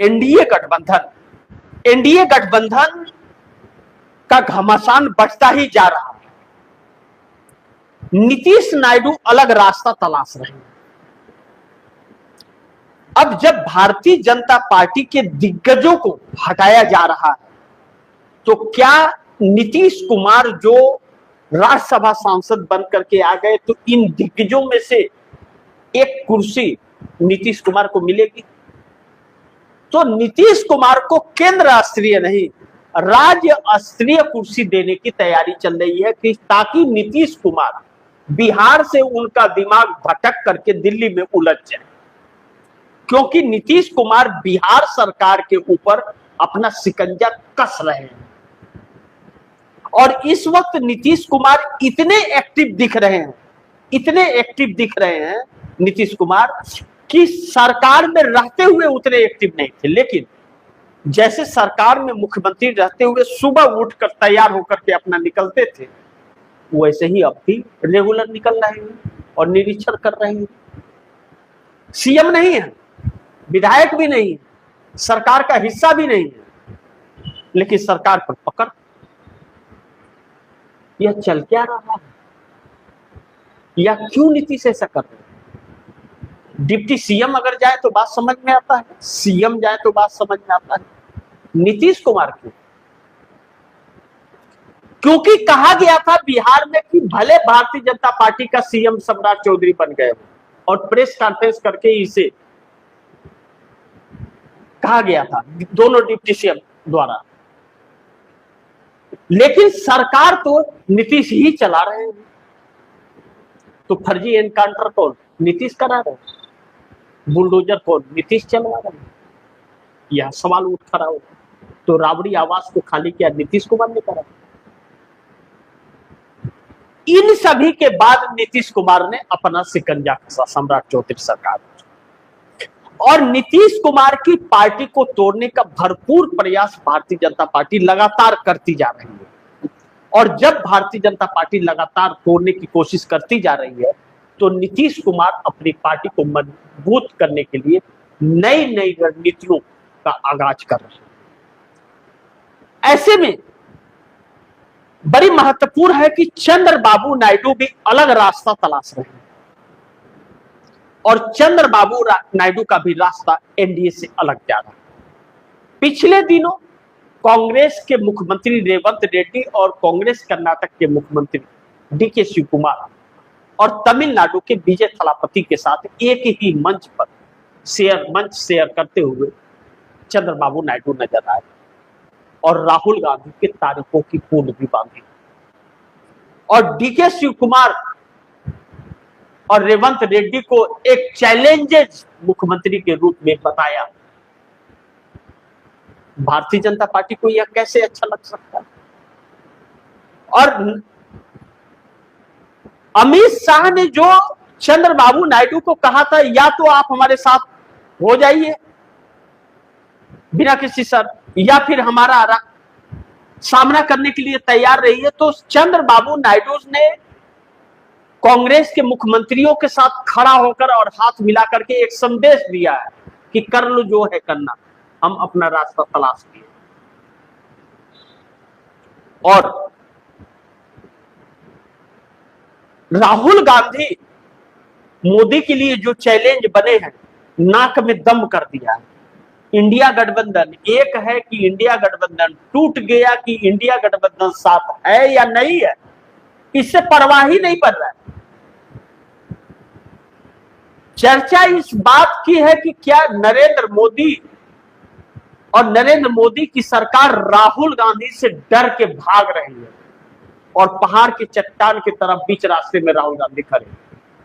NDA गठबंधन का घमासान बढ़ता ही जा रहा है। नीतीश नायडू अलग रास्ता तलाश रहे हैं। अब जब भारतीय जनता पार्टी के दिग्गजों को हटाया जा रहा है, तो क्या नीतीश कुमार जो राज्यसभा सांसद बन करके आ गए, तो इन दिग्गजों में से एक कुर्सी नीतीश कुमार को मिलेगी? तो नीतीश कुमार को केंद्र स्तरीय नहीं, राज्य स्तरीय कुर्सी देने की तैयारी चल रही है, कि ताकि नीतीश कुमार बिहार से उनका दिमाग भटक करके दिल्ली में उलझ जाए। क्योंकि नीतीश कुमार बिहार सरकार के ऊपर अपना शिकंजा कस रहे हैं, और इस वक्त नीतीश कुमार इतने एक्टिव दिख रहे हैं नीतीश कुमार, कि सरकार में रहते हुए उतने एक्टिव नहीं थे। लेकिन जैसे सरकार में मुख्यमंत्री रहते हुए सुबह उठकर तैयार होकर के अपना निकलते थे, वैसे ही अब भी रेगुलर निकल रहे हैं और निरीक्षण कर रहे हैं। सीएम नहीं है, विधायक भी नहीं है, सरकार का हिस्सा भी नहीं है, लेकिन सरकार पर पकड़। यह चल क्या रहा है, या क्यों नीतीश ऐसा कर रहे हैं? डिप्टी सीएम अगर जाए तो बात समझ में आता है, सीएम जाए तो बात समझ में आता है। नीतीश कुमार क्यों? क्योंकि कहा गया था बिहार में कि भले भारतीय जनता पार्टी का सीएम सम्राट चौधरी बन गए और प्रेस कॉन्फ्रेंस करके इसे कहा गया था दोनों डिप्टी सीएम द्वारा, लेकिन सरकार तो नीतीश ही चला रहे हैं। तो फर्जी एनकाउंटर कौन? नीतीश करा रहे हैं। बुलडोजर कौन? नीतीश चलवा रहे हैं। यह सवाल उठ खड़ा हो। तो राबड़ी आवास को खाली किया नीतीश कुमार ने करा। इन सभी के बाद नीतीश कुमार ने अपना शिकंजा कसा सम्राट चौधरी सरकार, और नीतीश कुमार की पार्टी को तोड़ने का भरपूर प्रयास भारतीय जनता पार्टी लगातार करती जा रही है। और जब भारतीय जनता पार्टी लगातार तोड़ने की कोशिश करती जा रही है, तो नीतीश कुमार अपनी पार्टी को मजबूत करने के लिए नई नई रणनीतियों का आगाज कर रहे हैं। ऐसे में बड़ी महत्वपूर्ण है कि चंद्रबाबू नायडू भी अलग रास्ता तलाश रहे हैं, और चंद्रबाबू नायडू का भी रास्ता एनडीए से अलग जा रहा है। पिछले दिनों कांग्रेस के मुख्यमंत्री रेवंत रेड्डी और कांग्रेस कर्नाटक के मुख्यमंत्री डीके शिवकुमार और तमिलनाडु के विजय थलापति के साथ एक ही मंच पर मंच शेयर करते हुए चंद्रबाबू नायडू नजर आए, और राहुल गांधी के तारीखों की पूर्ण भी बांधी, और डीके शिवकुमार और रेवंत रेड्डी को एक चैलेंजेस मुख्यमंत्री के रूप में बताया। भारतीय जनता पार्टी को यह कैसे अच्छा लग सकता है? और अमित शाह ने जो चंद्रबाबू नायडू को कहा था, या तो आप हमारे साथ हो जाइए बिना किसी शर्त, या फिर हमारा सामना करने के लिए तैयार रहिए, तो चंद्रबाबू नायडू ने कांग्रेस के मुख्यमंत्रियों के साथ खड़ा होकर और हाथ मिला करके एक संदेश दिया है कि कर लो जो है करना, हम अपना रास्ता तलाश किए। और राहुल गांधी मोदी के लिए जो चैलेंज बने हैं, नाक में दम कर दिया है। इंडिया गठबंधन एक है कि इंडिया गठबंधन टूट गया, कि इंडिया गठबंधन साथ है या नहीं है, इससे परवाह ही नहीं पड़ रहा है। चर्चा इस बात की है कि क्या नरेंद्र मोदी और नरेंद्र मोदी की सरकार राहुल गांधी से डर के भाग रही है, और पहाड़ की चट्टान की तरफ बीच रास्ते में राहुल गांधी खड़े,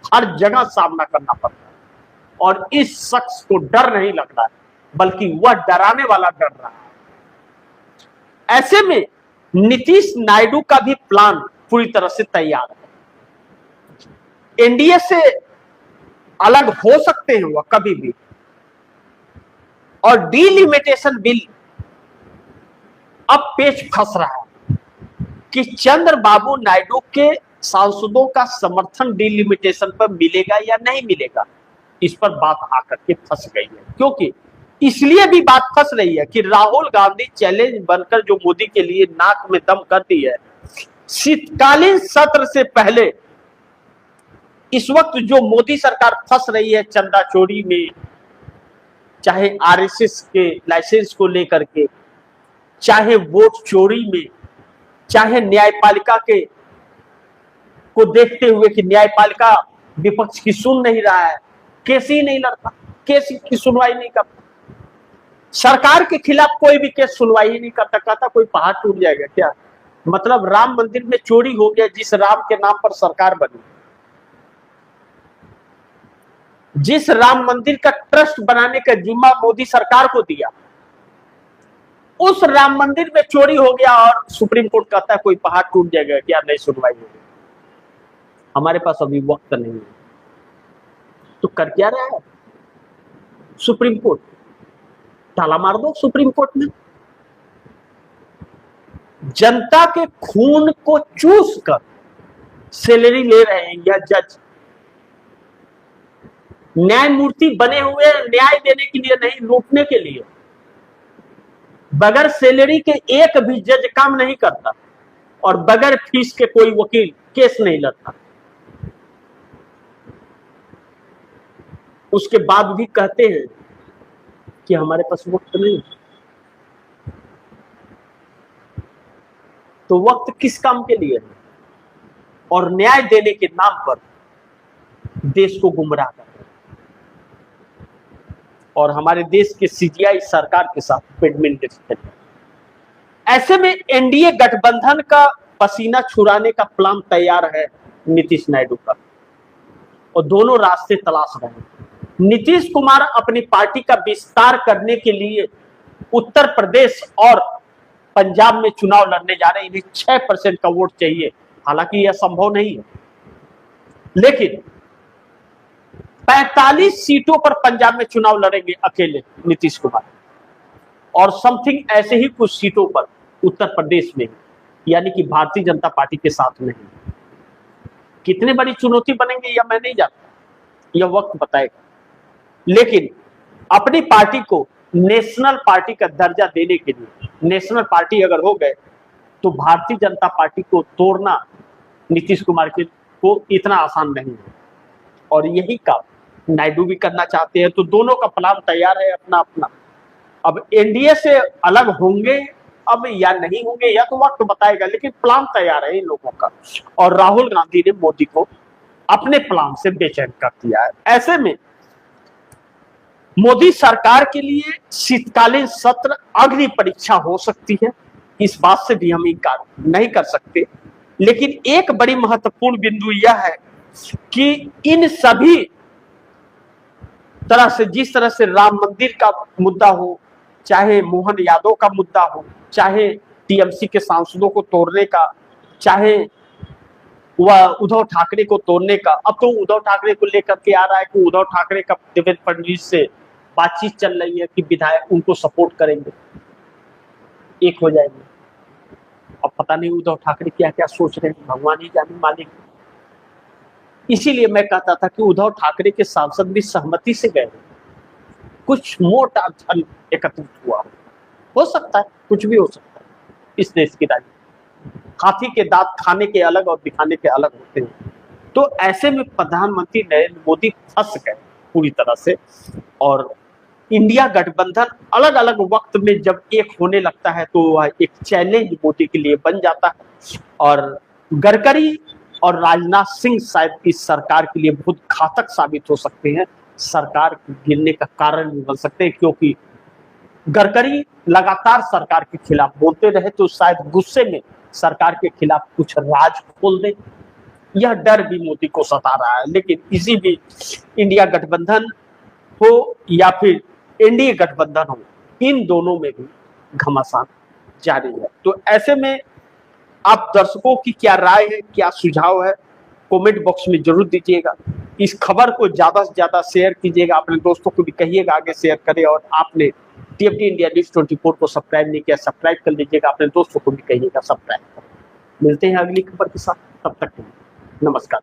हर जगह सामना करना पड़ता है, और इस शख्स को डर नहीं लग रहा है, बल्कि वह डराने वाला डर रहा है। ऐसे में नीतीश नायडू का भी प्लान पूरी तरह से तैयार है। एनडीए से अलग हो सकते हैं वह कभी भी, और डीलिमिटेशन बिल अब पेच फंस रहा है कि चंद्रबाबू नायडू के सांसदों का समर्थन डीलिमिटेशन पर मिलेगा या नहीं मिलेगा। इस पर बात आकर के फंस गई है, क्योंकि इसलिए भी बात फंस रही है कि राहुल गांधी चैलेंज बनकर जो मोदी के लिए नाक में दम कर दी है, शीतकालीन सत्र से पहले इस वक्त जो मोदी सरकार फंस रही है चंदा चोरी में, चाहे आरएसएस के लाइसेंस को लेकर के, चाहे वोट चोरी में, चाहे न्यायपालिका के को देखते हुए कि न्यायपालिका विपक्ष की सुन नहीं रहा है, केस ही नहीं लड़ता, केस की सुनवाई नहीं करता, सरकार के खिलाफ कोई भी केस सुनवाई ही नहीं करता, कहता कोई पहाड़ टूट जाएगा क्या? मतलब राम मंदिर में चोरी हो गया, जिस राम के नाम पर सरकार बनी, जिस राम मंदिर का ट्रस्ट बनाने का जिम्मा मोदी सरकार को दिया, उस राम मंदिर में चोरी हो गया और सुप्रीम कोर्ट कहता है कोई पहाड़ टूट जाएगा क्या, नहीं सुनवाई होगी, हमारे पास अभी वक्त नहीं है। तो कर क्या रहा है सुप्रीम कोर्ट? ताला मार दो सुप्रीम कोर्ट में। जनता के खून को चूस कर सैलरी ले रहे हैं यह जज, न्यायमूर्ति बने हुए न्याय देने के लिए नहीं, लूटने के लिए। बगैर सैलरी के एक भी जज काम नहीं करता और बगैर फीस के कोई वकील केस नहीं लड़ता। उसके बाद भी कहते हैं कि हमारे पास वक्त नहीं। तो वक्त किस काम के लिए है? और न्याय देने के नाम पर देश को गुमराह कर रहे हैं और हमारे देश के सीजीआई सरकार के साथ बैडमिंटन खेल रहे हैं। ऐसे में एनडीए गठबंधन का पसीना छुड़ाने का प्लान तैयार है नीतीश नायडू का, और दोनों रास्ते तलाश रहे हैं। नीतीश कुमार अपनी पार्टी का विस्तार करने के लिए उत्तर प्रदेश और पंजाब में चुनाव लड़ने जा रहे हैं। इन्हें 6% का वोट चाहिए, हालांकि यह संभव नहीं है, लेकिन 45 सीटों पर पंजाब में चुनाव लड़ेंगे अकेले नीतीश कुमार, और समथिंग ऐसे ही कुछ सीटों पर उत्तर प्रदेश में, यानी कि भारतीय जनता पार्टी के साथ नहीं। कितनी बड़ी चुनौती बनेंगे यह मैं नहीं जानता, यह वक्त बताएगा। लेकिन अपनी पार्टी को नेशनल पार्टी का दर्जा देने के लिए, नेशनल पार्टी अगर हो गए तो भारतीय जनता पार्टी को तोड़ना नीतीश कुमार को इतना आसान नहीं है, और यही काम नायडू भी करना चाहते हैं। तो दोनों का प्लान तैयार है अपना अपना। अब एनडीए से अलग होंगे अब या नहीं होंगे यह तो वक्त बताएगा, लेकिन प्लान तैयार है इन लोगों का, और राहुल गांधी ने मोदी को अपने प्लान से बेचैन कर दिया है। ऐसे में मोदी सरकार के लिए शीतकालीन सत्र अग्नि परीक्षा हो सकती है, इस बात से भी हम इनकार नहीं कर सकते। लेकिन एक बड़ी महत्वपूर्ण बिंदु यह है कि इन सभी तरह से, जिस तरह से राम मंदिर का मुद्दा हो, चाहे मोहन यादव का मुद्दा हो, चाहे टीएमसी के सांसदों को तोड़ने का, चाहे वह उद्धव ठाकरे को तोड़ने का, अब तो उद्धव ठाकरे को लेकर के आ रहा है कि उद्धव ठाकरे का देवेंद्र फडणवीस से बातचीत चल रही है कि विधायक उनको सपोर्ट करेंगे, एक हो जाएंगे। अब पता नहीं उद्धव ठाकरे क्या क्या सोच रहे हैं, भगवान ही जाने मालिक। इसीलिए मैं कहता था कि उद्धव ठाकरे के सांसद भी सहमति से गए, कुछ मोटा धन एकत्रित हुआ हो सकता है, कुछ भी हो सकता है इस देश की राजनीति। हाथी के दांत खाने के अलग और दिखाने के अलग होते हैं। तो ऐसे में प्रधानमंत्री नरेंद्र मोदी फंस गए पूरी तरह से, और इंडिया गठबंधन अलग अलग वक्त में जब एक होने लगता है तो वह एक चैलेंज मोदी के लिए बन जाता है, और गडकरी और राजनाथ सिंह शायद इस सरकार के लिए बहुत घातक साबित हो सकते हैं, सरकार गिरने का कारण भी बन सकते हैं, क्योंकि गडकरी लगातार सरकार के खिलाफ बोलते रहे तो शायद गुस्से में सरकार के खिलाफ कुछ राज खोल दे, यह डर भी मोदी को सता रहा है। लेकिन किसी भी इंडिया गठबंधन हो या फिर एनडीए गठबंधन हो, इन दोनों में भी घमासान जारी है। तो ऐसे में आप दर्शकों की क्या राय है, क्या सुझाव है, कमेंट बॉक्स में जरूर दीजिएगा। इस खबर को ज्यादा से ज्यादा शेयर कीजिएगा, अपने दोस्तों को भी कहिएगा आगे शेयर करें, और आपने टीएफटी इंडिया न्यूज 24 को सब्सक्राइब नहीं किया, सब्सक्राइब कर लीजिएगा, अपने दोस्तों को भी कहिएगा सब्सक्राइब करें। मिलते हैं अगली खबर के साथ, तब तक नमस्कार।